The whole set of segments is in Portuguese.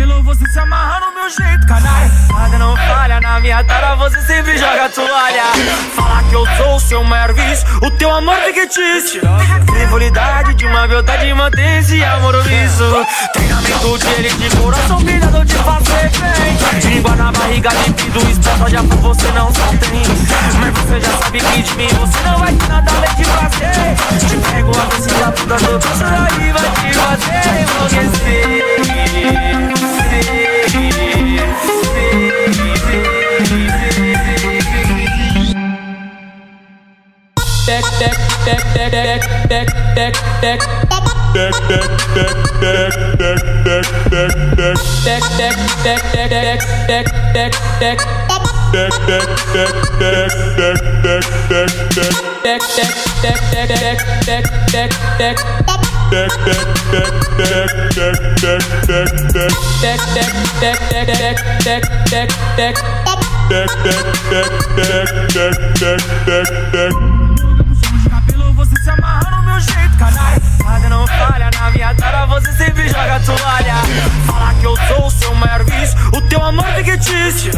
cabelo, você se amarra no meu jeito, canalha. Nada não falha, na minha cara você sempre joga toalha. Fala que eu sou o seu maior vício, o teu amor fictício. Frivolidade de uma beldade, mantém esse amor omisso. Treinamento de elite, coração cuidado de fazer bem. Língua na barriga, límpido, expresso já por você não só tem. Mas você já sabe que de mim você não vai ter nada além de prazer. Te pego a vencida, toda dor, isso daí vai te fazer enlouquecer. Tec tec tec tec tec tec tec cabelo, você se amarra no meu jeito, canalha. Nada não falha, na minha cara você sempre joga toalha. Fala que eu sou o seu maior vício, o teu amor fictício.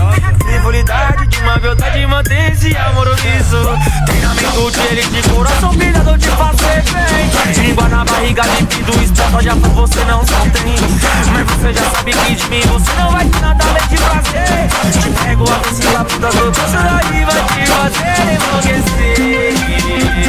Frivolidade de uma beldade, mantém esse amor omisso. Treinamento de elite, coração cuidado de fazer bem. Língua na barriga, límpido, expresso já por você não só tem. Mas você já sabe que de mim você não vai ter nada além de prazer. Te pego a vencida, toda dor, isso daí vai te fazer enlouquecer.